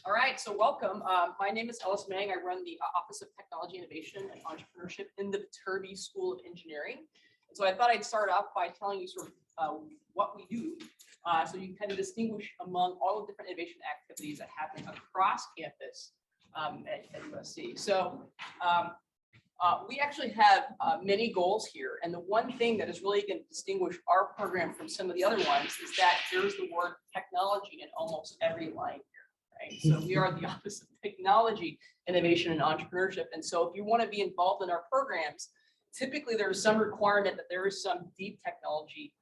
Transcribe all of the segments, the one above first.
All right, so welcome. My name is Ellis Mang. I run the Office of Technology Innovation and Entrepreneurship in the Viterbi School of Engineering. And so I thought I'd start off by telling you sort of what we do, so you can kind of distinguish among all the different innovation activities that happen across campus at USC. So we actually have many goals here, and the one thing that is really going to distinguish our program from some of the other ones is that there's the word technology in almost every line here, right? So we are the Office of Technology, Innovation, and Entrepreneurship, and so if you want to be involved in our programs, typically there's some requirement that there is some deep technology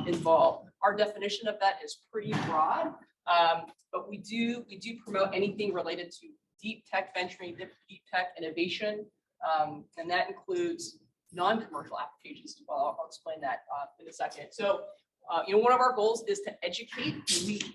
involved. Our definition of that is pretty broad, but we do promote anything related to deep tech venturing, deep tech innovation. And that includes non-commercial applications as well. I'll explain that in a second. So, one of our goals is to educate.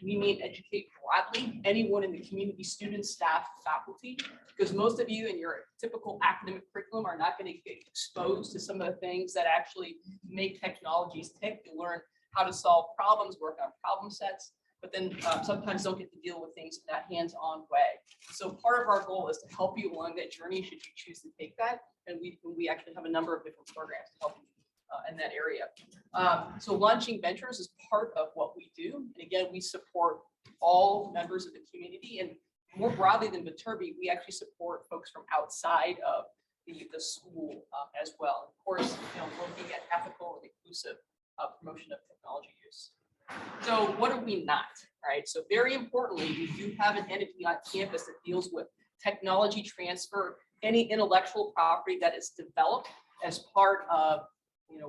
We mean educate broadly anyone in the community, students, staff, faculty, because most of you in your typical academic curriculum are not going to get exposed to some of the things that actually make technologies tick. You learn how to solve problems, work on problem sets, but then sometimes don't get to deal with things in that hands-on way. So part of our goal is to help you along that journey should you choose to take that. And we actually have a number of different programs to help you in that area. So launching ventures is part of what we do. And again, we support all members of the community, and more broadly than Viterbi, we actually support folks from outside of the school as well. Of course, looking at ethical and inclusive promotion of technology use. So what are we not, right? So very importantly, we do have an entity on campus that deals with technology transfer, any intellectual property that is developed as part of,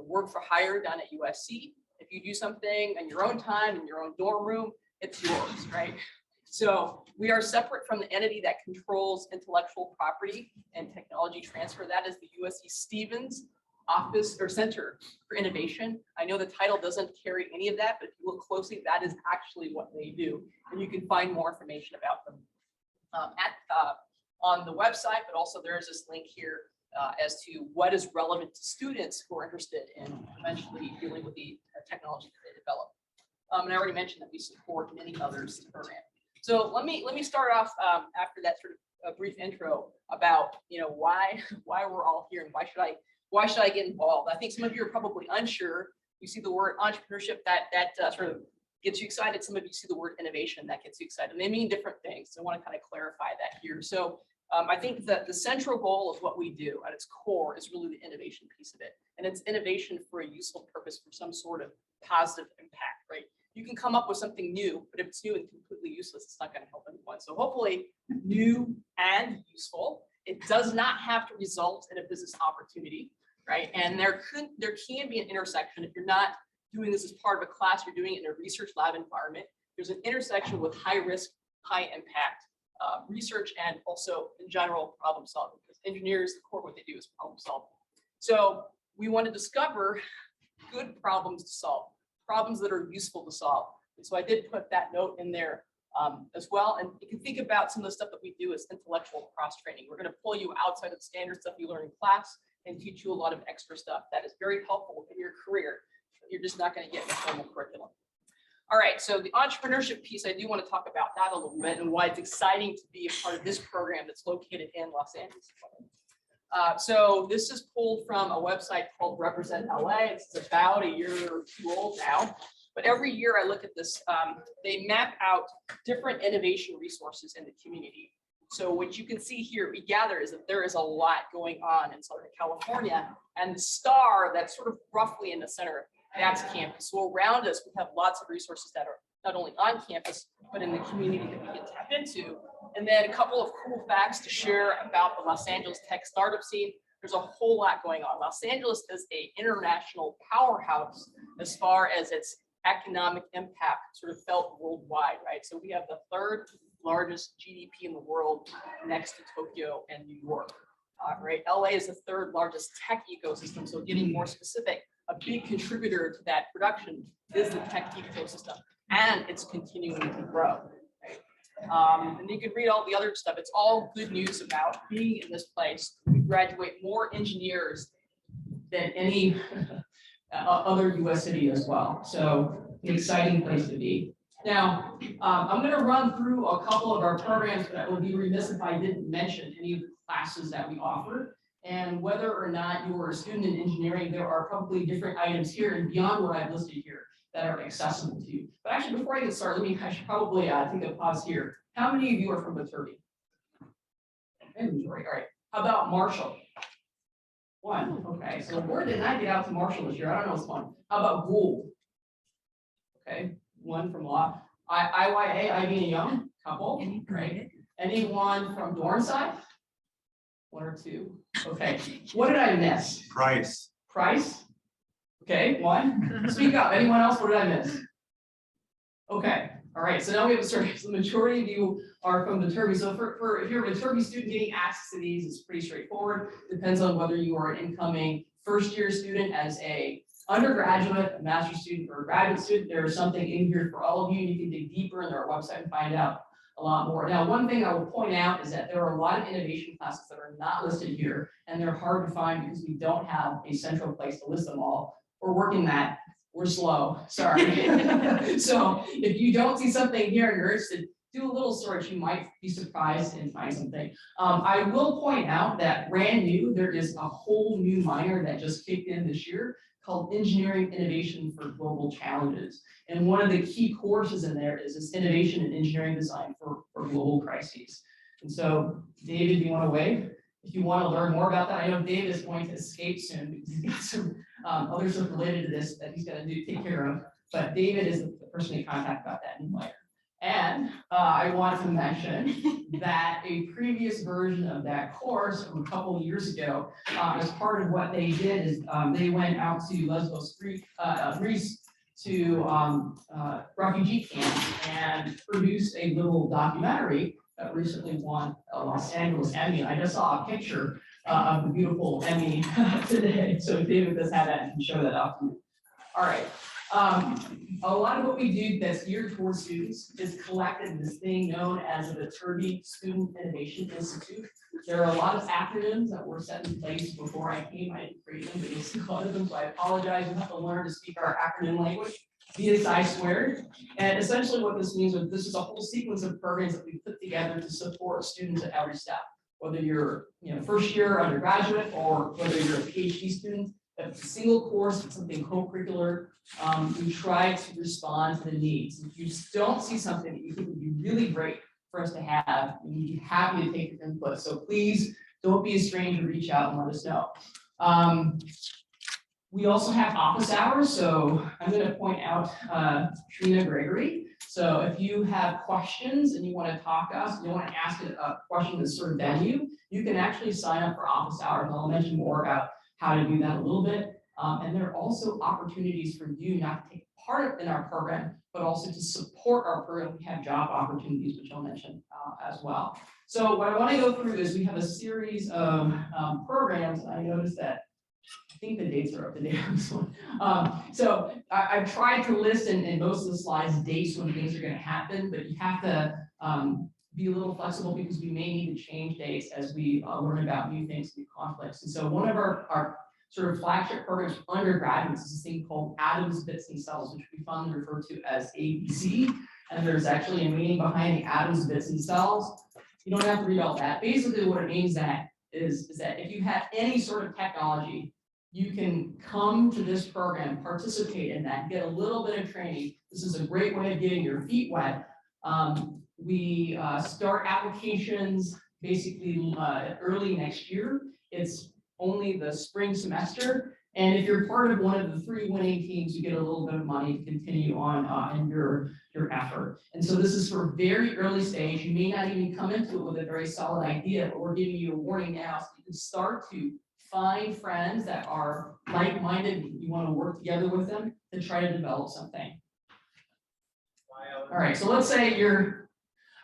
work for hire down at USC. If you do something in your own time, in your own dorm room, it's yours, right? So we are separate from the entity that controls intellectual property and technology transfer. That is the USC Stevens Office or Center for Innovation. I know the title doesn't carry any of that, but if you look closely, that is actually what they do. And you can find more information about them on the website, but also there is this link here as to what is relevant to students who are interested in eventually dealing with the technology that they develop. And I already mentioned that we support many others in the program. So let me start off after that sort of a brief intro about why we're all here and why should I get involved? I think some of you are probably unsure. You see the word entrepreneurship, that sort of gets you excited. Some of you see the word innovation, that gets you excited. And they mean different things. So I want to kind of clarify that here. So I think that the central goal of what we do at its core is really the innovation piece of it. And it's innovation for a useful purpose, for some sort of positive impact, right? You can come up with something new, but if it's new and completely useless, it's not going to help anyone. So hopefully new and useful. It does not have to result in a business opportunity. Right, and there can be an intersection. If you're not doing this as part of a class, you're doing it in a research lab environment. There's an intersection with high risk, high impact research, and also in general problem solving. Because engineers, the core of what they do is problem solving. So we want to discover good problems to solve, problems that are useful to solve. And so I did put that note in there as well. And you can think about some of the stuff that we do as intellectual cross training. We're going to pull you outside of the standard stuff you learn in class and teach you a lot of extra stuff that is very helpful in your career. You're just not going to get in the formal curriculum. All right, so the entrepreneurship piece, I do want to talk about that a little bit and why it's exciting to be a part of this program that's located in Los Angeles. So this is pulled from a website called Represent LA. It's about a year or two old now. But every year I look at this, they map out different innovation resources in the community. So what you can see here, we gather, is that there is a lot going on in Southern California, and the star that's sort of roughly in the center, that's campus. So around us, we have lots of resources that are not only on campus, but in the community that we can tap into. And then a couple of cool facts to share about the Los Angeles tech startup scene. There's a whole lot going on. Los Angeles is an international powerhouse as far as its economic impact sort of felt worldwide, right? So we have the third largest GDP in the world next to Tokyo and New York, right? LA is the third largest tech ecosystem. So getting more specific, a big contributor to that production is the tech ecosystem, and it's continuing to grow. Right? And you can read all the other stuff. It's all good news about being in this place. We graduate more engineers than any other U.S. city as well. So an exciting place to be. Now, I'm going to run through a couple of our programs, but I would be remiss if I didn't mention any of the classes that we offer. And whether or not you're a student in engineering, there are probably different items here and beyond what I've listed here that are accessible to you. But actually, before I get started, I should probably take a pause here. How many of you are from Viterbi? Inventory. All right. How about Marshall? One. Okay. So where did I get out to Marshall this year? I don't know. It's one. How about Gould? Okay. One from Law. IYA, Ivy and Young. Couple. Right. Anyone from Dornside? One or two. Okay. What did I miss? Price. Price? Okay, one. Speak up. Anyone else? What did I miss? Okay. All right. So now we have a survey. So the majority of you are from Viterbi. So if you're a Viterbi student, getting access to these is pretty straightforward. Depends on whether you are an incoming first-year student as a undergraduate, a master's student, or a graduate student. There is something in here for all of you. You can dig deeper in our website and find out a lot more. Now, one thing I will point out is that there are a lot of innovation classes that are not listed here, and they're hard to find because we don't have a central place to list them all. We're working that. We're slow. Sorry. So if you don't see something here and you're interested, do a little search. You might be surprised and find something. I will point out that brand new, there is a whole new minor that just kicked in this year called Engineering Innovation for Global Challenges. And one of the key courses in there is this innovation and engineering design for global crises. And so, David, do you want to wave? If you want to learn more about that, I know David is going to escape soon because he's got some other stuff related to this that he's going to take care of. But David is the person to contact about that new minor. And I want to mention that a previous version of that course from a couple of years ago, as part of what they did is they went out to Lesbos, Greece, to refugee camps and produced a little documentary that recently won a Los Angeles Emmy. I just saw a picture of the beautiful Emmy today. So David does have that and can show that off to you. All right. A lot of what we do that's geared towards students is collected in this thing known as the Viterbi Student Innovation Institute. There are a lot of acronyms that were set in place before I came. I didn't create them, but you'll see a lot of them, so I apologize. You have to learn to speak our acronym language, VSI squared. And essentially what this means is this is a whole sequence of programs that we put together to support students at every step, whether you're first year undergraduate or whether you're a PhD student. If it's a single course, it's something co-curricular, we try to respond to the needs. If you just don't see something that you think would be really great for us to have, we'd be happy to take your input. So please don't be a stranger, reach out and let us know. We also have office hours. So I'm going to point out Trina Gregory. So if you have questions and you want to talk to us, you want to ask a question that's sort of venue, you can actually sign up for office hours. And I'll mention more about how to do that a little bit. And there are also opportunities for you not to take part in our program, but also to support our program. We have job opportunities, which I'll mention as well. So what I want to go through is we have a series of programs. I noticed that I think the dates are up to date on this one. So I've tried to list in most of the slides dates when things are going to happen, but you have to be a little flexible because we may need to change dates as we learn about new things, new conflicts. And so one of our sort of flagship programs for undergraduates is this thing called Atoms, Bits, and Cells, which we fondly refer to as ABC. And there's actually a meaning behind the atoms, bits, and cells. You don't have to read all that. Basically, what it means is that if you have any sort of technology, you can come to this program, participate in that, get a little bit of training. This is a great way of getting your feet wet. We start applications basically early next year. It's only the spring semester. And if you're part of one of the 3 winning teams, you get a little bit of money to continue on in your effort. And so this is for very early stage. You may not even come into it with a very solid idea, but we're giving you a warning now so you can start to find friends that are like-minded. You want to work together with them to try to develop something. All right, so let's say you're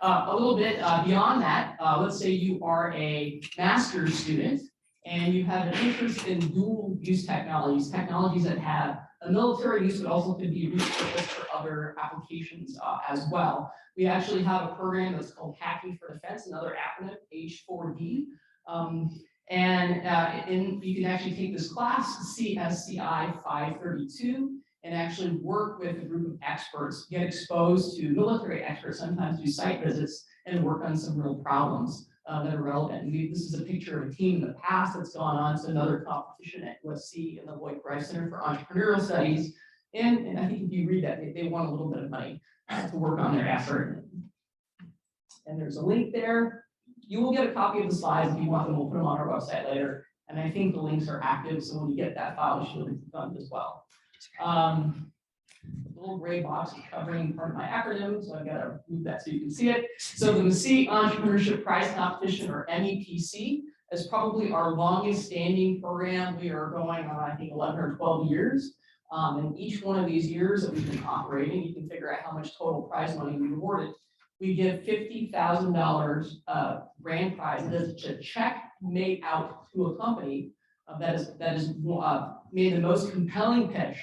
a little bit beyond that. Let's say you are a master's student and you have an interest in dual use technologies that have a military use, but also could be repurposed for other applications as well. We actually have a program that's called Hacking for Defense, another acronym, H4D. You can actually take this class, CSCI 532. and actually work with a group of experts, get exposed to military experts, sometimes do site visits and work on some real problems that are relevant. And this is a picture of a team in the past that's gone on to another competition at USC and the Lloyd Rife Center for Entrepreneurial Studies. And I think if you read that, they won a little bit of money to work on their effort. And there's a link there. You will get a copy of the slides if you want them. We'll put them on our website later. And I think the links are active, so when you get that file, you should be done as well. The little gray box is covering part of my acronym, so I've got to move that so you can see it. So the MECE Entrepreneurship Prize Competition, or MEPC, is probably our longest standing program. We are going on, I think, 11 or 12 years. And each one of these years that we've been operating, you can figure out how much total prize money we've awarded. We give $50,000 grand prize. It's a check made out to a company that is made the most compelling pitch,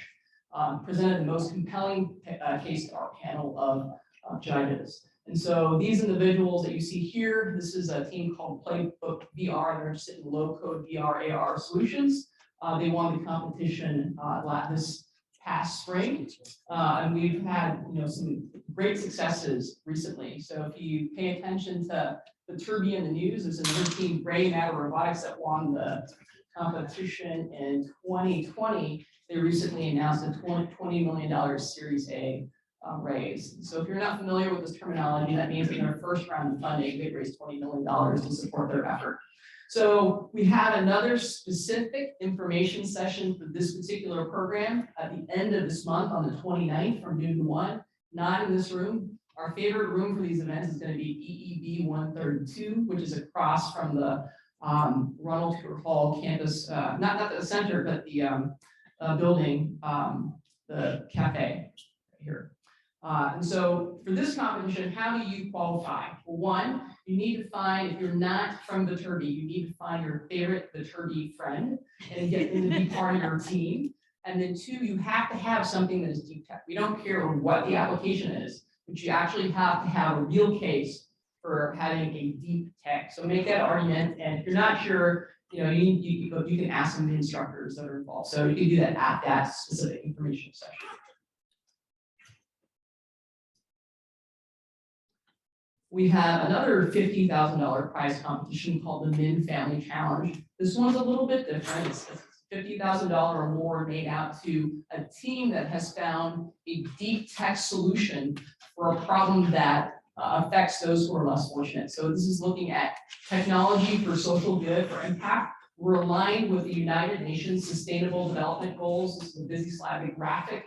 presented the most compelling case to our panel of judges. And so these individuals that you see here, this is a team called Playbook VR. They're interested in low-code VR, AR solutions. They won the competition this past spring, and we've had some great successes recently. So if you pay attention to the Turby in the news, there's another team, Gray Matter Robotics, that won the competition in 2020. They recently announced a $20 million Series A raise. So if you're not familiar with this terminology, that means in their first round of funding, they raised $20 million to support their effort. So we have another specific information session for this particular program at the end of this month on the 29th from noon to 1, not in this room. Our favorite room for these events is going to be EEB 132, which is across from the Ronald Tucker Hall campus, not the center, but the building, the cafe here. And so for this competition, how do you qualify? Well, one, you need to find, if you're not from Viterbi, you need to find your favorite Viterbi friend and get them to be part of your team. And then two, you have to have something that is deep tech. We don't care what the application is, but you actually have to have a real case for having a deep tech. So make that argument. And if you're not sure, you can ask some of the instructors that are involved. So you can do that at that specific information session. We have another $50,000 prize competition called the Min Family Challenge. This one's a little bit different. It's $50,000 or more made out to a team that has found a deep tech solution for a problem that affects those who are less fortunate. So this is looking at technology for social good, for impact. We're aligned with the United Nations Sustainable Development Goals. This is a busy slide, a graphic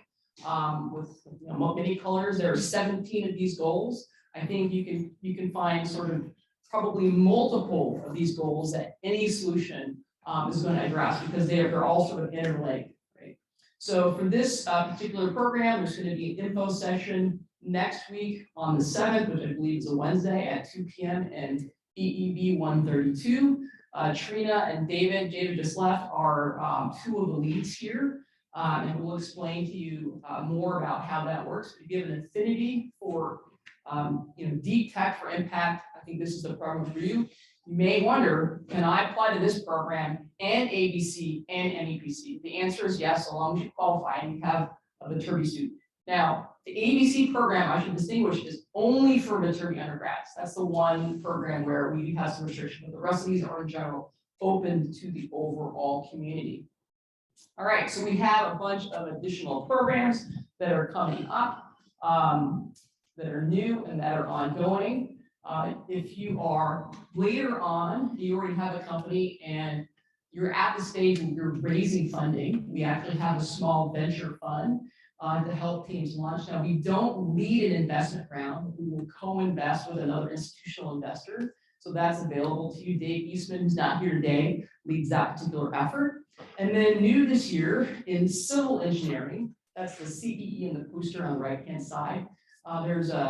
with many colors. There are 17 of these goals. I think you can find sort of probably multiple of these goals that any solution is going to address because they're all sort of interlinked, right? So for this particular program, there's going to be an info session next week on the 7th, which I believe is a Wednesday at 2 p.m. in EEB 132. Trina and David just left, are two of the leads here. And we'll explain to you more about how that works. If you have an affinity for deep tech for impact, I think this is the program for you. You may wonder, can I apply to this program and ABC and MEPC? The answer is yes, so long as you qualify and you have a Viterbi student. Now, the ABC program, I should distinguish, is only for Viterbi undergrads. That's the one program where we have some restriction, but the rest of these are in general open to the overall community. All right, so we have a bunch of additional programs that are coming up. That are new and that are ongoing. If you are later on, you already have a company and you're at the stage where you're raising funding, we actually have a small venture fund to help teams launch. Now, we don't lead an investment round. We will co-invest with another institutional investor. So that's available to you. Dave Eastman, who's not here today, leads that particular effort. And then new this year in civil engineering, that's the CEE in the poster on the right-hand side. There's an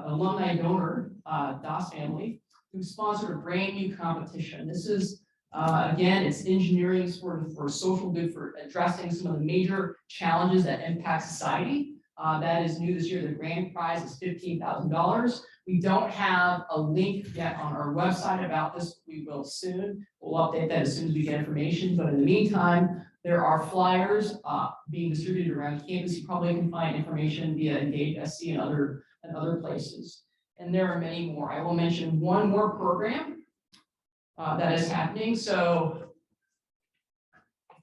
alumni donor, Das Family, who sponsored a brand new competition. This is, again, it's engineering for social good, for addressing some of the major challenges that impact society. That is new this year. The grand prize is $15,000. We don't have a link yet on our website about this. We will soon. We'll update that as soon as we get information. But in the meantime, There are flyers being distributed around campus. You probably can find information via Engage SC and other places. And there are many more. I will mention one more program that is happening. So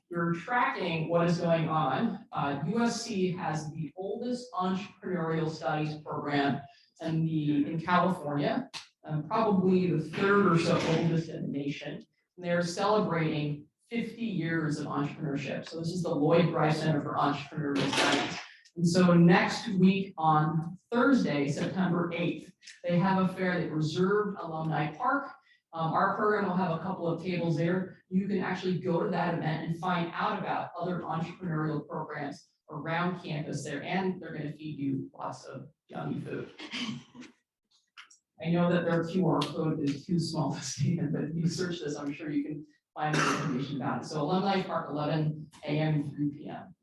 you're tracking what is going on. USC has the oldest entrepreneurial studies program in California, probably the third or so oldest in the nation. And they're celebrating 50 years of entrepreneurship. So this is the Lloyd Bryce Center for Entrepreneurial Science. And so next week on Thursday, September 8th, they have a fair at Reserve Alumni Park. Our program will have a couple of tables there. You can actually go to that event and find out about other entrepreneurial programs around campus there, and they're going to feed you lots of yummy food. I know that their QR code is too small to scan, but if you search this, I'm sure you can find more information about it. So Alumni Park, 11 a.m. to 3 p.m.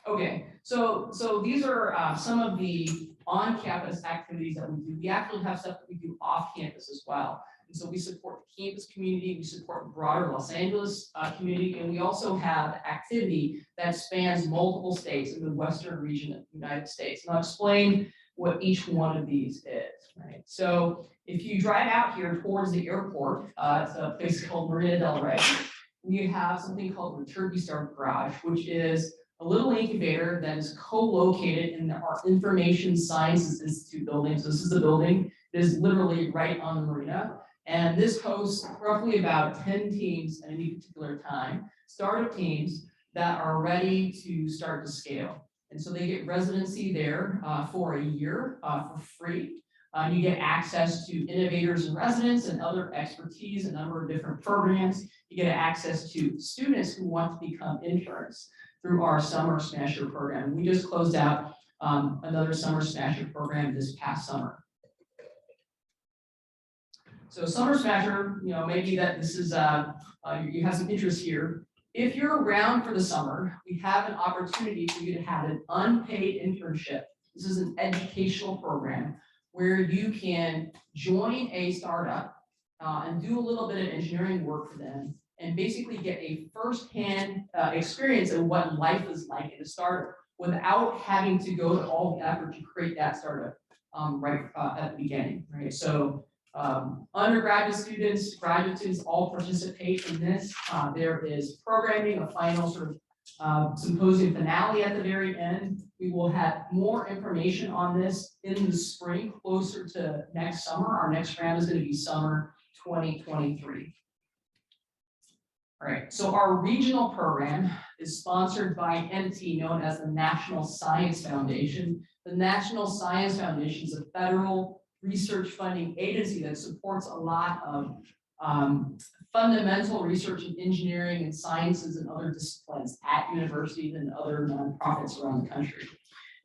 Okay, so these are some of the on-campus activities that we do. We actually have stuff that we do off-campus as well. And so we support the campus community, we support the broader Los Angeles community, and we also have activity that spans multiple states in the western region of the United States. And I'll explain what each one of these is, right? So if you drive out here towards the airport, it's a place called Marina del Rey, we have something called the Turkey Start Garage, which is a little incubator that is co-located in our Information Sciences Institute building. So this is the building that is literally right on the marina. And this hosts roughly about 10 teams at any particular time, startup teams that are ready to start to scale. And so they get residency there for a year for free. You get access to innovators and residents and other expertise, a number of different programs. You get access to students who want to become interns through our Summer Smasher program. We just closed out another Summer Smasher program this past summer. So Summer Smasher, maybe that this is, you have some interest here. If you're around for the summer, we have an opportunity for you to have an unpaid internship. This is an educational program where you can join a startup and do a little bit of engineering work for them and basically get a firsthand experience of what life is like in a startup without having to go to all the effort to create that startup right at the beginning, right? So undergraduate students, graduate students all participate in this. There is programming, a final sort of symposium finale at the very end. We will have more information on this in the spring, closer to next summer. Our next round is going to be summer 2023. All right, so our regional program is sponsored by an entity known as the National Science Foundation. The National Science Foundation is a federal research funding agency that supports a lot of fundamental research in engineering and sciences and other disciplines at universities and other nonprofits around the country.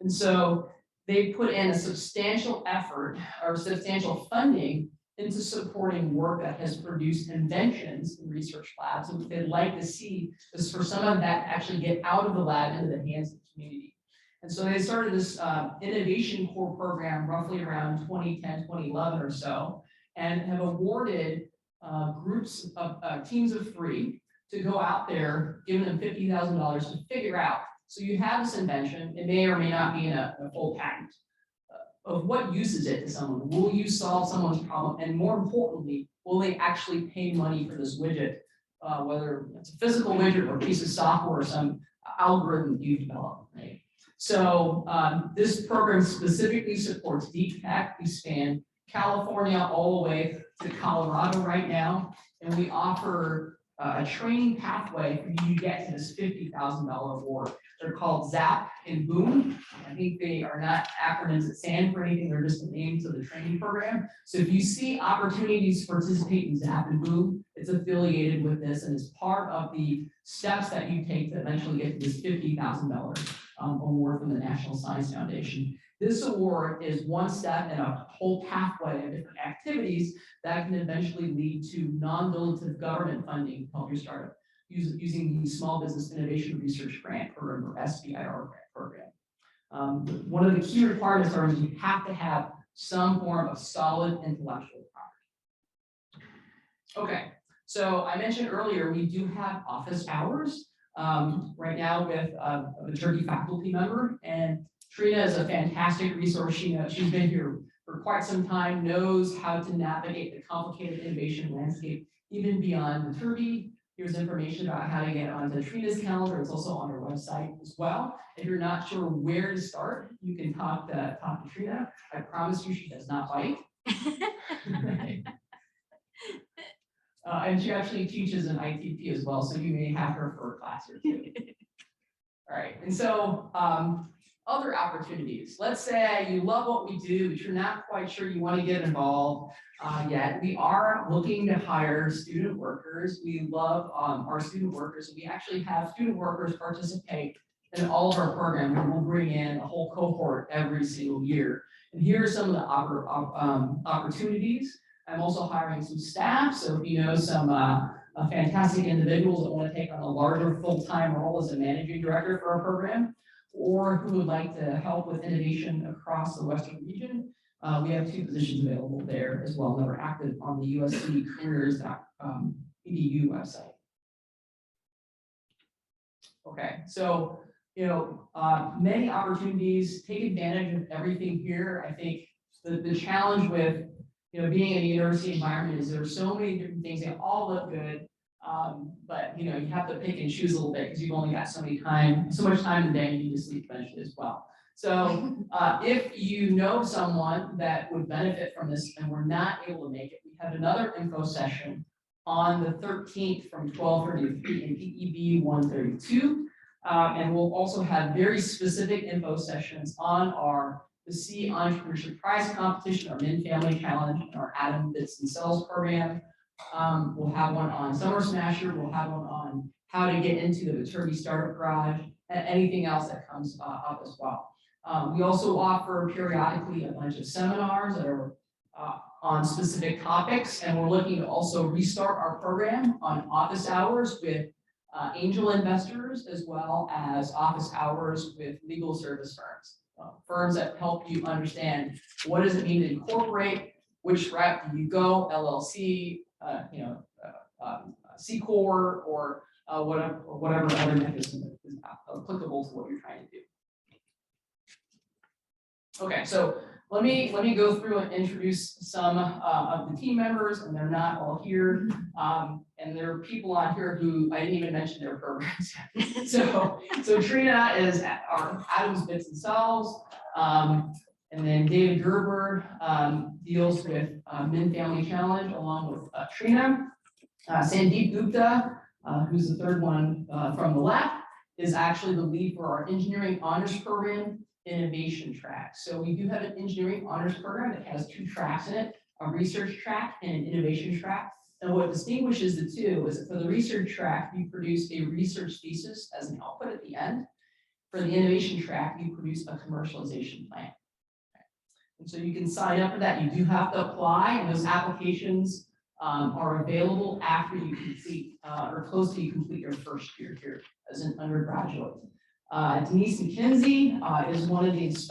And so they put in a substantial effort or substantial funding into supporting work that has produced inventions in research labs. And what they'd like to see is for some of that to actually get out of the lab into the hands of the community. And so they started this Innovation Core program roughly around 2010, 2011 or so, and have awarded groups of teams of 3 to go out there, giving them $50,000 to figure out. So you have this invention, it may or may not be in a full patent. Of what use is it to someone? Will you solve someone's problem? And more importantly, will they actually pay money for this widget, whether it's a physical widget or a piece of software or some algorithm you develop, right? So this program specifically supports deep tech. We span California all the way to Colorado right now, and we offer a training pathway for you to get to this $50,000 award. They're called ZAP and Boom. I think they are not acronyms that stand for anything, they're just the names of the training program. So if you see opportunities to participate in ZAP and Boom, it's affiliated with this and is part of the steps that you take to eventually get to this $50,000 award from the National Science Foundation. This award is one step in a whole pathway of different activities that can eventually lead to non-dilutive government funding to help your startup using the Small Business Innovation Research Grant Program or SBIR grant program. One of the key requirements are you have to have some form of solid intellectual property. Okay, so I mentioned earlier we do have office hours. right now with a Viterbi faculty member, and Trina is a fantastic resource. She's been here for quite some time, knows how to navigate the complicated innovation landscape, even beyond Viterbi. Here's information about how to get onto Trina's calendar. It's also on her website as well. If you're not sure where to start, you can talk to Trina. I promise you, she does not bite. And she actually teaches an ITP as well, so you may have her for a class or two. All right, and so other opportunities. Let's say you love what we do, but you're not quite sure you want to get involved yet. We are looking to hire student workers. We love our student workers. We actually have student workers participate in all of our programs, and we'll bring in a whole cohort every single year. And here are some of the opportunities. I'm also hiring some staff, so if you know some fantastic individuals that want to take on a larger full-time role as a managing director for our program, or who would like to help with innovation across the Western region, we have 2 positions available there as well that are active on the USC careers.edu website. Okay, so many opportunities. Take advantage of everything here. I think the challenge with being in a university environment is there are so many different things. They all look good, but you have to pick and choose a little bit because you've only got so much time in the day. You need to sleep eventually as well. So if you know someone that would benefit from this and we're not able to make it, we have another info session on the 13th from 12:30 to 3 in PEB 132. And we'll also have very specific info sessions on the C Entrepreneurship Prize Competition, our Min Family Challenge, and our Atom Bits and Cells program. We'll have one on Summer Smasher. We'll have one on how to get into the Viterbi Startup Garage, and anything else that comes up as well. We also offer periodically a bunch of seminars that are on specific topics, and we're looking to also restart our program on office hours with angel investors, as well as office hours with legal service firms. Firms that help you understand what does it mean to incorporate, which route do you go, LLC, C Corp, or whatever other mechanism is applicable to what you're trying to do. Okay, so let me go through and introduce some of the team members, and they're not all here. And there are people on here who I didn't even mention their programs. so Trina is our Adams Bits and Cells, and then David Gerber deals with Min Family Challenge along with Trina. Sandeep Gupta, who's the third one from the left, is actually the lead for our engineering honors program innovation track. So we do have an engineering honors program that has 2 tracks in it, a research track and an innovation track. And what distinguishes the 2 is that for the research track, you produce a research thesis as an output at the end. For the innovation track, you produce a commercialization plan. And so you can sign up for that. You do have to apply, and those applications are available after you complete or close to you complete your first year here as an undergraduate. Denise McKenzie is one of these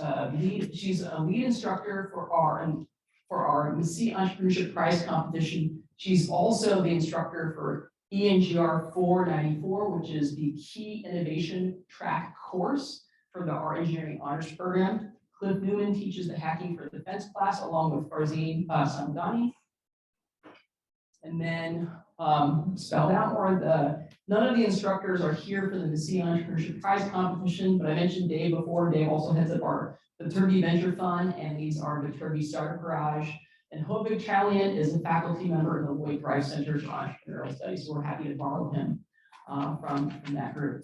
she's a lead instructor for our MC Entrepreneurship Prize Competition. She's also the instructor for ENGR 494, which is the Key Innovation Track course for our Engineering Honors Program. Cliff Newman teaches the Hacking for Defense class along with Farzeen Samdani. And then spelled out more, none of the instructors are here for the MC Entrepreneurship Prize Competition, but I mentioned Dave before. Dave also heads up our Viterbi Venture Fund, and these are Viterbi Startup Garage. And Hovig Chalian is a faculty member of the Lloyd Price Center for Entrepreneurial Studies, so we're happy to borrow him from that group.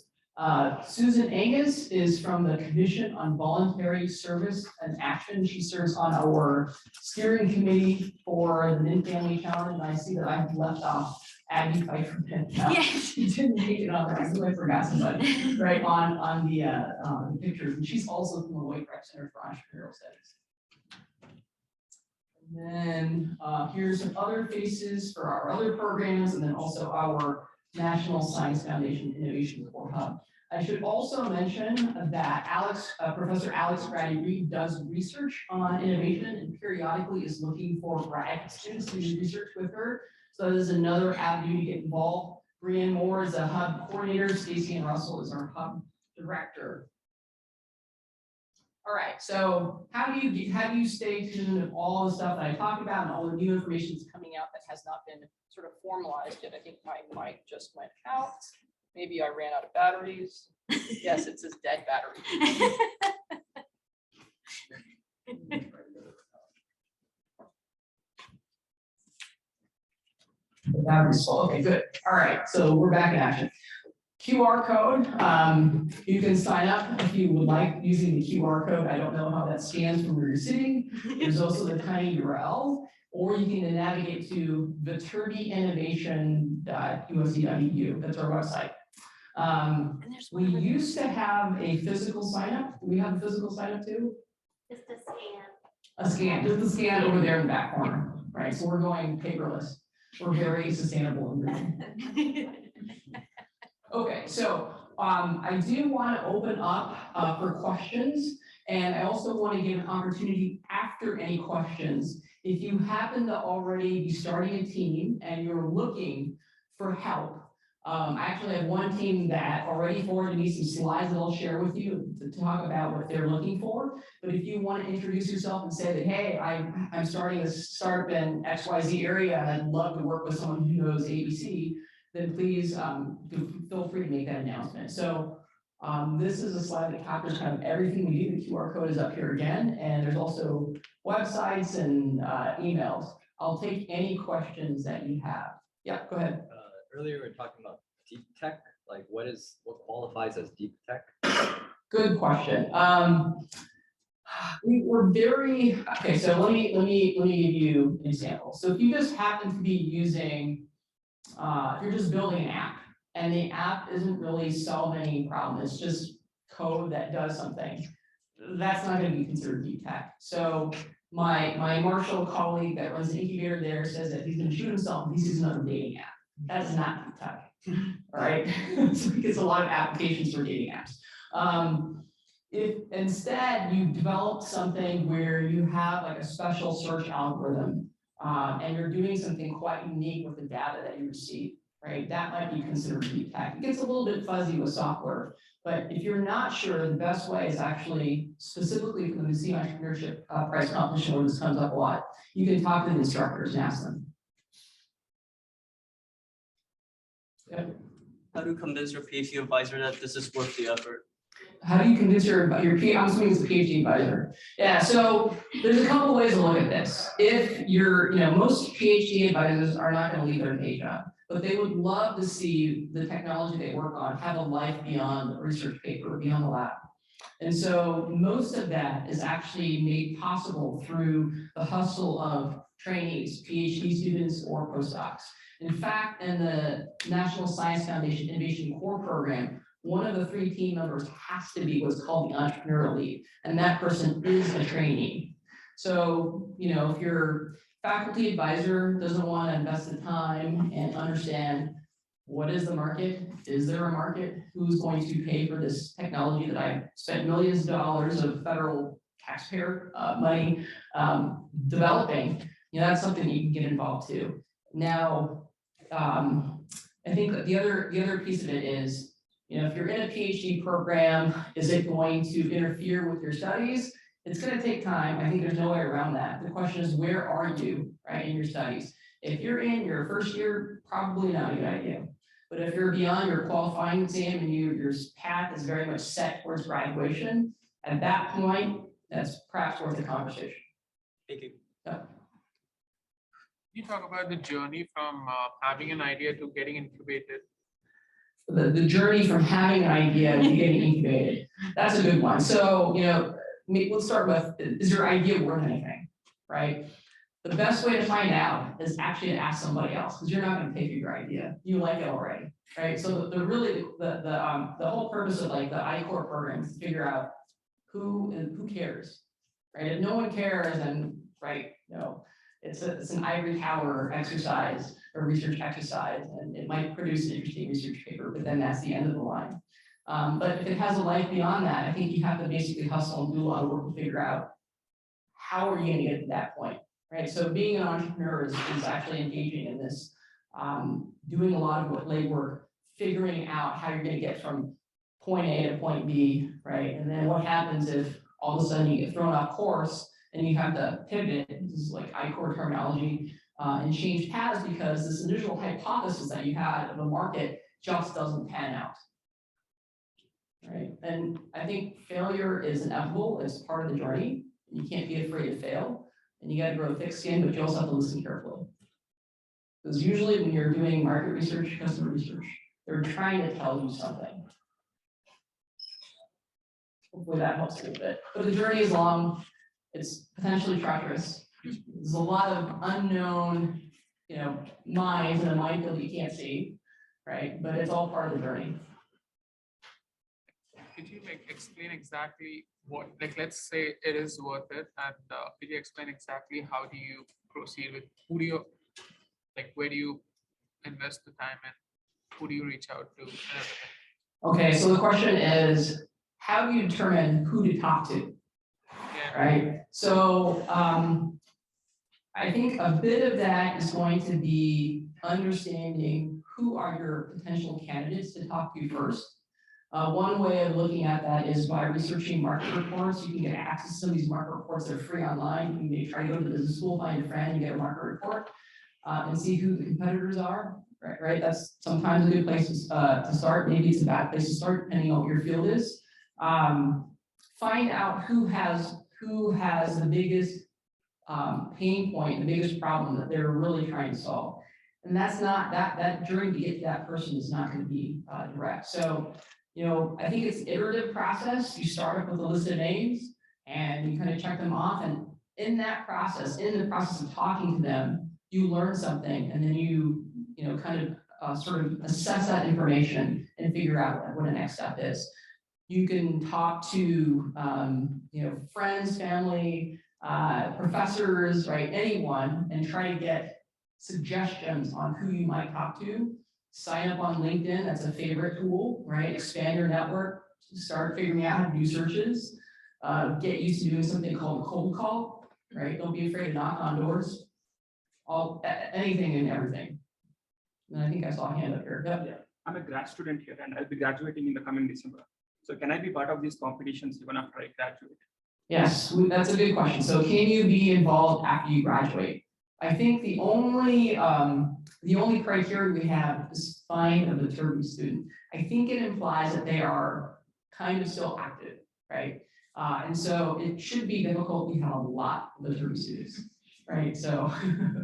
Susan Angus is from the Commission on Voluntary Service and Action. She serves on our steering committee for the Min Family Challenge, and I see that I've left off Abby Pfeiffer. Yes. She didn't make it on there. I knew I forgot somebody right on the pictures, and she's also from the Lloyd Price Center for Entrepreneurial Studies. And then here's some other faces for our other programs, and then also our National Science Foundation Innovation Core Hub. I should also mention that Professor Alex Grady-Reed does research on innovation and periodically is looking for grad students to do research with her. So that is another avenue to get involved. Brian Moore is a hub coordinator. Stacy and Russell is our hub director. All right, so how do you stay tuned of all the stuff that I talked about and all the new information that's coming out that has not been sort of formalized yet? I think my mic just went out. Maybe I ran out of batteries. Yes, it says dead battery. The battery's full. Okay, good. All right, so we're back in action. QR code, you can sign up if you would like using the QR code. I don't know how that scans from where you're sitting. There's also the tiny URL, or you can navigate to viterbiinnovation.usc.edu. That's our website. We used to have a physical sign up. Do we have a physical sign up too? Just a scan. A scan, just a scan over there in the back corner, right? So we're going paperless. We're very sustainable and green. Okay, so I do want to open up for questions, and I also want to give an opportunity after any questions. If you happen to already be starting a team and you're looking for help, I actually have one team that already forwarded me some slides that I'll share with you to talk about what they're looking for. But if you want to introduce yourself and say that, hey, I'm starting a startup in XYZ area and I'd love to work with someone who knows ABC, then please feel free to make that announcement. So this is a slide that captures kind of everything we do. The QR code is up here again, and there's also websites and emails. I'll take any questions that you have. Yeah, go ahead. Earlier we were talking about deep tech, like what qualifies as deep tech? Good question. We were very, okay, so let me give you an example. So if you just happen to be using, if you're just building an app and the app isn't really solving any problem, it's just code that does something, that's not going to be considered deep tech. So my Marshall colleague that runs the incubator there says that he's going to shoot himself if he sees another dating app. That is not deep tech, all right? So because a lot of applications for dating apps. If instead you develop something where you have like a special search algorithm and you're doing something quite unique with the data that you receive, right? That might be considered deep tech. It gets a little bit fuzzy with software, but if you're not sure, the best way is actually specifically for the Museum Entrepreneurship Prize competition, where this comes up a lot. You can talk to the instructors and ask them. Yep. How to convince your PhD advisor that this is worth the effort? How do you convince your I'm assuming it's a PhD advisor. Yeah, so there's a couple ways to look at this. If you're, most PhD advisors are not going to leave their day job, but they would love to see the technology they work on have a life beyond the research paper, beyond the lab. And so most of that is actually made possible through the hustle of trainees, PhD students, or postdocs. In fact, in the National Science Foundation Innovation Core Program, one of the 3 team members has to be what's called the entrepreneurial lead, and that person is a trainee. So, if your faculty advisor doesn't want to invest the time and understand what is the market, is there a market, who's going to pay for this technology that I spent millions of dollars of federal taxpayer money developing, that's something you can get involved too. Now, I think that the other piece of it is, if you're in a PhD program, is it going to interfere with your studies? It's going to take time. I think there's no way around that. The question is, where are you, right, in your studies? If you're in your first year, probably not a good idea. But if you're beyond your qualifying exam and your path is very much set towards graduation, at that point, that's perhaps worth a conversation. Thank you. Yeah. You talk about the journey from having an idea to getting incubated. The journey from having an idea to getting incubated. That's a good one. So, let's start with, is your idea worth anything, right? The best way to find out is actually to ask somebody else, because you're not going to pay for your idea. You like it already, right? So the whole purpose of like the I-Core program is to figure out who cares, right? If no one cares, then right, it's an ivory tower exercise or research exercise, and it might produce an interesting research paper, but then that's the end of the line. But if it has a life beyond that, I think you have to basically hustle and do a lot of work to figure out how are you going to get to that point, right? So being an entrepreneur is actually engaging in this doing a lot of legwork, figuring out how you're gonna get from point A to point B, right? And then what happens if all of a sudden you get thrown off course and you have to pivot, this is like I-Corps terminology, and change paths because this initial hypothesis that you had of a market just doesn't pan out. Right, and I think failure is inevitable, it's part of the journey. You can't be afraid to fail, and you gotta grow thick skin, but you also have to listen carefully. Because usually when you're doing market research, customer research, they're trying to tell you something. Hopefully that helps a little bit. But the journey is long, it's potentially treacherous. There's a lot of unknown, mines in a minefield you can't see, right? But it's all part of the journey. Could you explain exactly what, let's say it is worth it, and could you explain exactly how do you proceed with, who do you, where do you invest the time and who do you reach out to and everything? Okay, so the question is, how do you determine who to talk to, Yeah. right? So I think a bit of that is going to be understanding who are your potential candidates to talk to first. One way of looking at that is by researching market reports. You can get access to some of these market reports that are free online. You can maybe try to go to the business school, find a friend, and get a market report, and see who the competitors are. Right? That's sometimes a good place to start. Maybe it's a bad place to start, depending on what your field is. Find out who has the biggest pain point, the biggest problem that they're really trying to solve. And that's not that journey to get to that person is not going to be direct. So, I think it's an iterative process. You start up with a list of names and you kind of check them off. And in that process, in the process of talking to them, you learn something, and then you kind of sort of assess that information and figure out what the next step is. You can talk to friends, family, professors, right? Anyone, and try to get suggestions on who you might talk to. Sign up on LinkedIn, that's a favorite tool, right? Expand your network, start figuring out how to do searches. Get used to doing something called cold call, right? Don't be afraid to knock on doors. Anything and everything. And I think I saw a hand up here. Yep. Yeah, I'm a grad student here and I'll be graduating in the coming December. So can I be part of these competitions even after I graduate? Yes, that's a good question. So can you be involved after you graduate? I think the only criteria we have is find a Viterbi student. I think it implies that they are kind of still active, right? And so it should be difficult. We have a lot of Viterbi students, right? So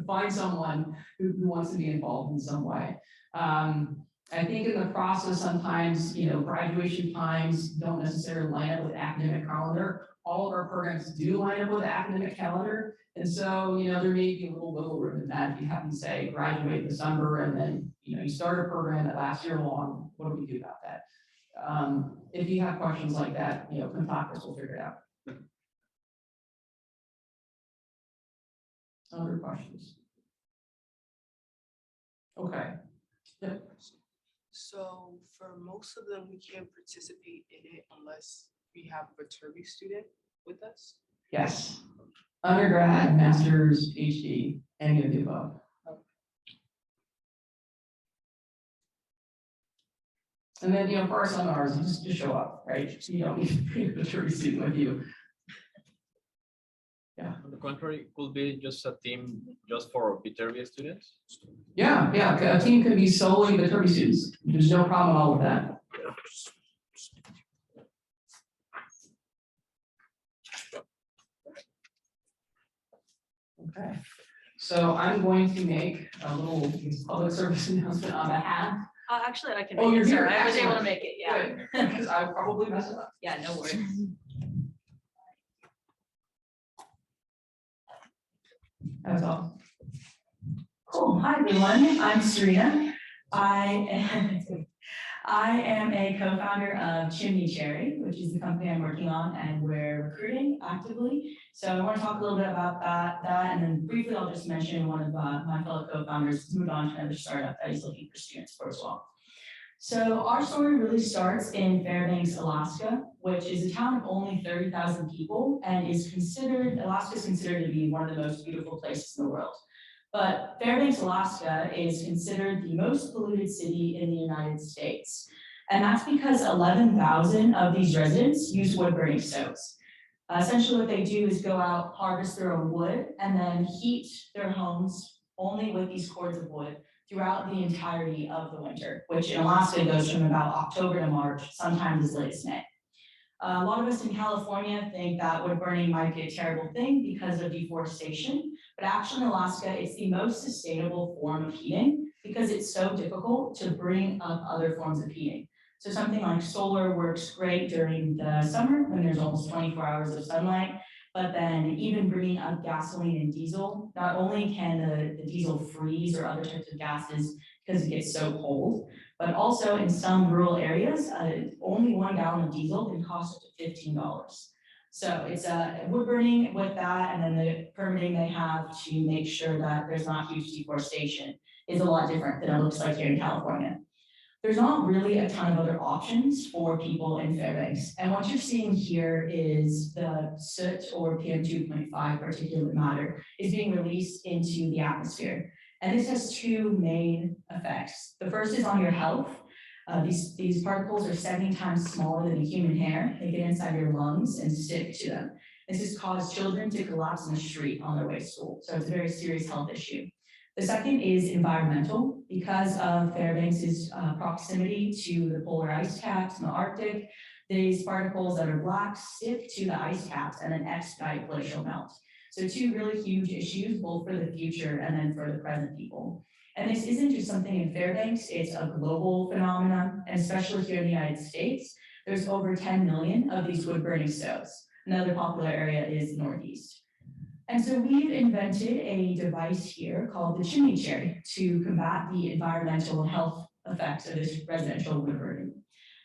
find someone who wants to be involved in some way. I think in the process, sometimes, graduation times don't necessarily line up with academic calendar. All of our programs do line up with the academic calendar. And so, there may be a little wiggle room in that if you happen to say graduate in December and then, you start a program that lasts year long, what do we do about that? If you have questions like that, contact us, we'll figure it out. Other questions? Okay. Yep. So for most of them, we can't participate in it unless we have a Viterbi student with us. Yes. Undergrad, master's, PhD, any of the above. And then, for our seminars, you just show up, right? You don't need to bring a Viterbi student with you. Yeah. On the contrary, could be just a team just for Viterbi students. Yeah, a team can be solely Viterbi students. There's no problem at all with that. Okay, so I'm going to make a little public service announcement on behalf. Actually, I can. Oh, make you're it, here. sorry. I was able to Excellent. make it. Yeah. Good, because I probably messed it up. Yeah. No worries. That's all. Cool. Hi, everyone. I'm Serena. I am a co-founder of Chimney Cherry, which is the company I'm working on, and we're recruiting actively. So I want to talk a little bit about that, and then briefly I'll just mention one of my fellow co-founders has moved on to another startup that he's looking for students for as well. So our story really starts in Fairbanks, Alaska, which is a town of only 30,000 people and Alaska is considered to be one of the most beautiful places in the world. But Fairbanks, Alaska is considered the most polluted city in the United States. And that's because 11,000 of these residents use wood burning stoves. Essentially what they do is go out, harvest their own wood, and then heat their homes only with these cords of wood throughout the entirety of the winter, which in Alaska goes from about October to March, sometimes as late as May. A lot of us in California think that wood burning might be a terrible thing because of deforestation, but actually in Alaska, it's the most sustainable form of heating because it's so difficult to bring up other forms of heating. So something like solar works great during the summer when there's almost 24 hours of sunlight, but then even bringing up gasoline and diesel, not only can the diesel freeze or other types of gases because it gets so cold, but also in some rural areas, only 1 gallon of diesel can cost up to $15. So it's wood burning with that, and then the permitting they have to make sure that there's not huge deforestation is a lot different than it looks like here in California. There's not really a ton of other options for people in Fairbanks. And what you're seeing here is the soot or PM2.5 particulate matter is being released into the atmosphere. And this has two main effects. The first is on your health. These particles are 70 times smaller than a human hair. They get inside your lungs and stick to them. This has caused children to collapse in the street on their way to school. So it's a very serious health issue. The second is environmental. Because of Fairbanks' proximity to the polar ice caps in the Arctic, these particles that are black stick to the ice caps and then expedite glacial melt. So two really huge issues, both for the future and then for the present people. And this isn't just something in Fairbanks, it's a global phenomenon, and especially here in the United States, there's over 10 million of these wood burning stoves. Another popular area is the Northeast. And so we've invented a device here called the chimney cherry to combat the environmental and health effects of this residential wood burning.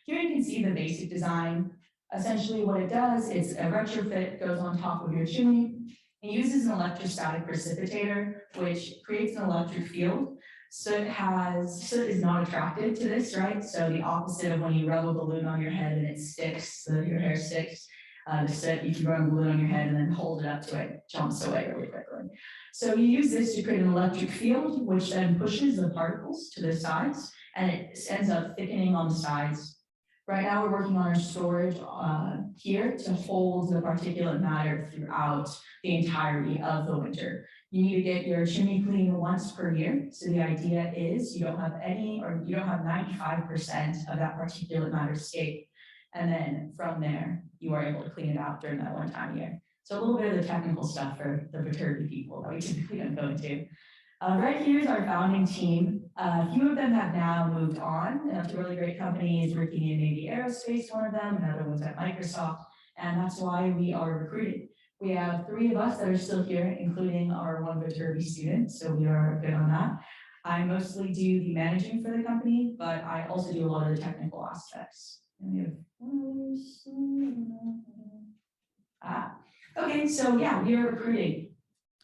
Here you can see the basic design. Essentially what it does, it's a retrofit, goes on top of your chimney. It uses an electrostatic precipitator, which creates an electric field. Soot is not attracted to this, right? So the opposite of when you rub a balloon on your head and it sticks, so your hair sticks. The soot, you can rub a balloon on your head and then hold it up to it, jumps away really quickly. So you use this to create an electric field, which then pushes the particles to the sides, and it ends up thickening on the sides. Right now, we're working on our storage here to hold the particulate matter throughout the entirety of the winter. You need to get your chimney cleaned once per year. So the idea is you don't have 95% of that particulate matter escape. And then from there, you are able to clean it out during that one time a year. So a little bit of the technical stuff for the fraternity people that we typically don't go into. Right here is our founding team. A few of them have now moved on to really great companies, working in Navy Aerospace, one of them, another one's at Microsoft, and that's why we are recruiting. We have 3 of us that are still here, including our one fraternity student, so we are good on that. I mostly do the managing for the company, but I also do a lot of the technical aspects. And we have okay, so yeah, we are recruiting.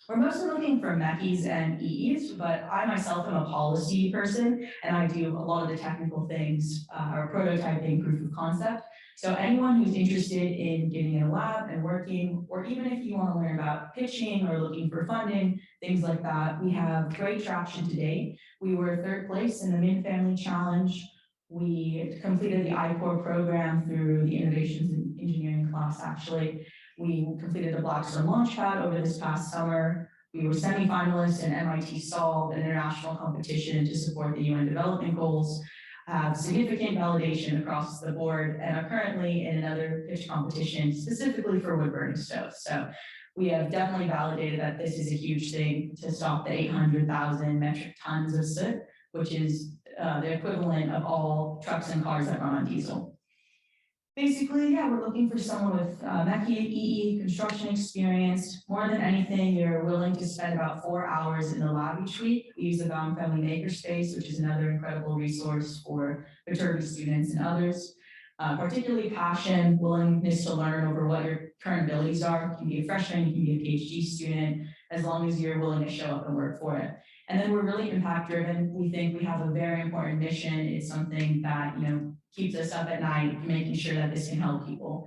We're mostly looking for mechies and EEs, but I myself am a policy person, and I do a lot of the technical things, or prototyping, proof of concept. So anyone who's interested in getting in a lab and working, or even if you want to learn about pitching or looking for funding, things like that, we have great traction today. We were 3rd place in the Min Family Challenge. We completed the I-Core program through the Innovations in Engineering class, actually. We completed the Blackstone Launchpad over this past summer. We were semi-finalists in MIT Solve, an international competition to support the UN Development Goals. Have significant validation across the board and are currently in another pitch competition specifically for wood burning stoves. So we have definitely validated that this is a huge thing to stop the 800,000 metric tons of soot, which is the equivalent of all trucks and cars that run on diesel. Basically, yeah, we're looking for someone with mechi, EE, construction experience. More than anything, you're willing to spend about 4 hours in the lab each week. We use the Baum Family Makerspace, which is another incredible resource for fraternity students and others. Particularly passion, willingness to learn over what your current abilities are. You can be a freshman, you can be a PhD student, as long as you're willing to show up and work for it. And then we're really impact driven. We think we have a very important mission. It's something that, keeps us up at night, making sure that this can help people.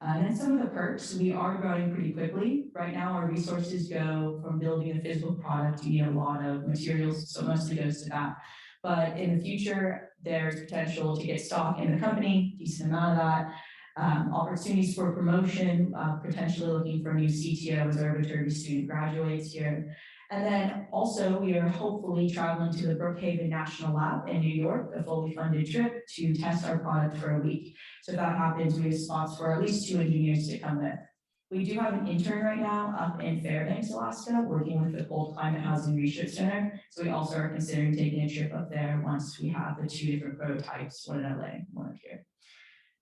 And then some of the perks, we are growing pretty quickly. Right now, our resources go from building a physical product, you need a lot of materials, so mostly goes to that. But in the future, there's potential to get stock in the company, decent amount of that. Opportunities for promotion, potentially looking for a new CTO as our Viterbi student graduates here. And then also we are hopefully traveling to the Brookhaven National Lab in New York, a fully funded trip to test our product for a week. So if that happens, we have spots for at least 2 engineers to come there. We do have an intern right now up in Fairbanks, Alaska, working with the Cold Climate Housing Research Center. So we also are considering taking a trip up there once we have the 2 different prototypes, one in LA, one up here.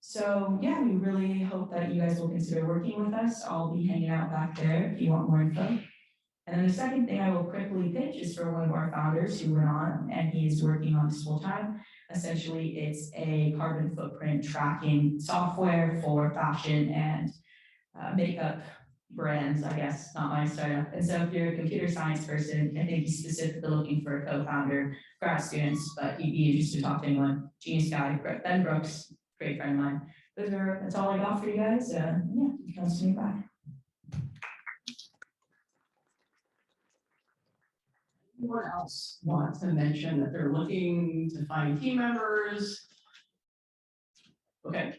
So yeah, we really hope that you guys will consider working with us. I'll be hanging out back there if you want more info. And then the second thing I will quickly pitch is for one of our founders who went on and he is working on this full time. Essentially, it's a carbon footprint tracking software for fashion and makeup brands, I guess, not my startup. And so if you're a computer science person, I think he's specifically looking for a co-founder, grad students, but he'd be interested to talk to anyone. Genius guy, Ben Brooks, great friend of mine. That's all I got for you guys. Yeah, you can see me back. Anyone else want to mention that they're looking to find team members? Okay.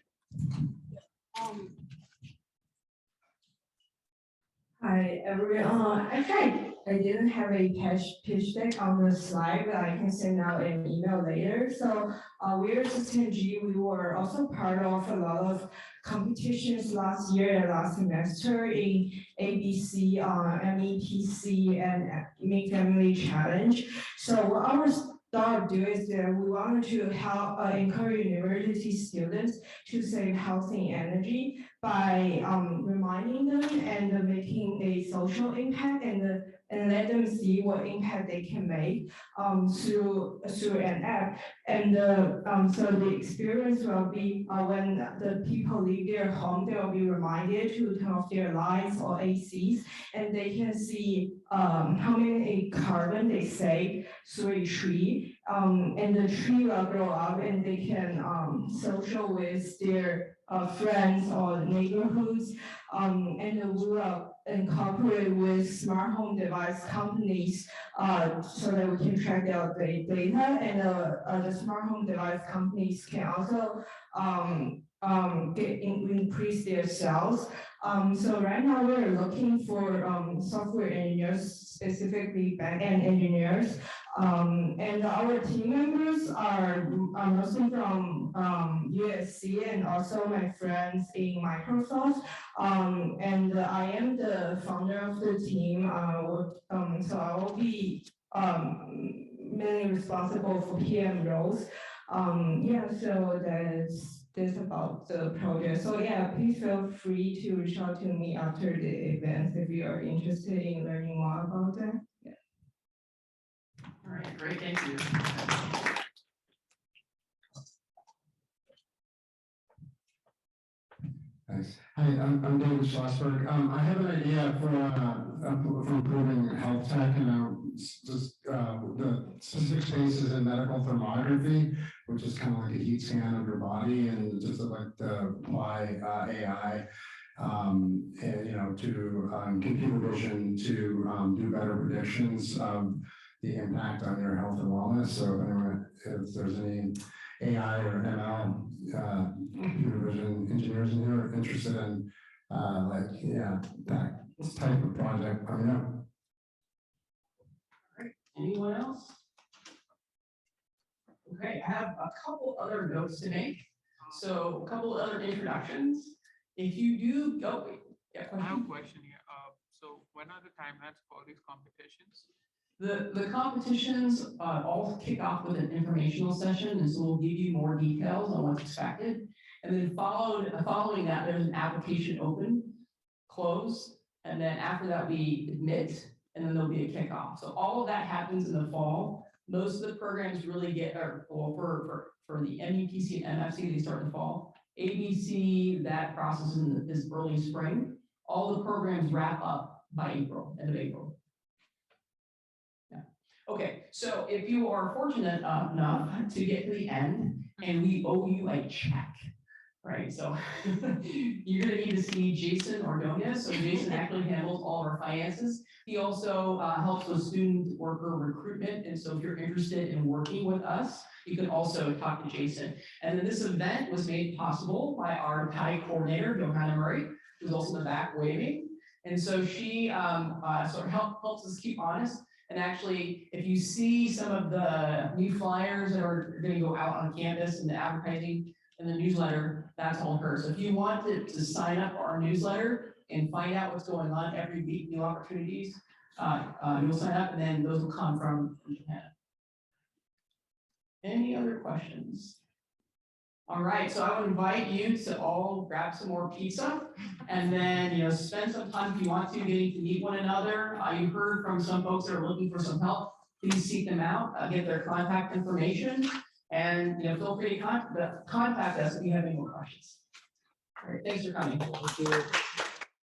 Hi everyone. Actually, I didn't have a pitch deck on the slide, but I can send out an email later. So we're at SystemG. We were also part of a lot of competitions last year and last semester in ABC, MEPC, and Make Family Challenge. So what our thought of doing is that we wanted to help encourage university students to save housing energy by reminding them and making a social impact and let them see what impact they can make through an app. And so the experience will be when the people leave their home, they will be reminded to turn off their lights or ACs, and they can see how many carbon they save through a tree. And the tree will grow up and they can social with their friends or neighborhoods, and we will incorporate with smart home device companies so that we can track their data, and the smart home device companies can also increase their sales. So right now we're looking for software engineers, specifically back-end engineers. And our team members are mostly from USC and also my friends in Microsoft. And I am the founder of the team. So I will be mainly responsible for PM roles. Yeah, so that's about the project. So yeah, please feel free to reach out to me after the event if you are interested in learning more about that. Yeah. All right, great, thank you. Thanks. Hi, I'm David Schlossberg. I have an idea for improving health tech, and just the specific spaces in medical thermography, which is kind of like a heat scan of your body, and just like to apply AI, and to computer vision to do better predictions of the impact on your health and wellness. So if there's any AI or ML computer vision engineers in here interested in that type of project, let me know. All right, anyone else? Okay, I have a couple other notes to make. So a couple other introductions. If you do go, yeah, I have a question here. So when are the timelines for these competitions? The competitions all kick off with an informational session, and so we'll give you more details on what's expected. And then following that, there's an application open, close, and then after that we admit, and then there'll be a kickoff. So all of that happens in the fall. Most of the programs really get, for the MEPC and MFC, they start in the fall. ABC, that process is early spring. All the programs wrap up by April, end of April. Okay, so if you are fortunate enough to get to the end and we owe you a check, right? So you're gonna need to see Jason Ordonez. So Jason actually handles all of our finances. He also helps with student worker recruitment. And so if you're interested in working with us, you can also talk to Jason. And then this event was made possible by our PI coordinator, Johanna Murray, who's also in the back waving. And so she sort of helps us keep honest. And actually, if you see some of the new flyers that are gonna go out on campus and the advertising and the newsletter, that's all her. So if you want to sign up for our newsletter and find out what's going on every week, new opportunities, you'll sign up and then those will come from Johanna. Any other questions? All right, so I would invite you to all grab some more pizza and then, spend some time if you want to getting to meet one another. You heard from some folks that are looking for some help. Please seek them out, get their contact information, and feel free to contact us if you have any more questions. All right, thanks for coming. Thank you.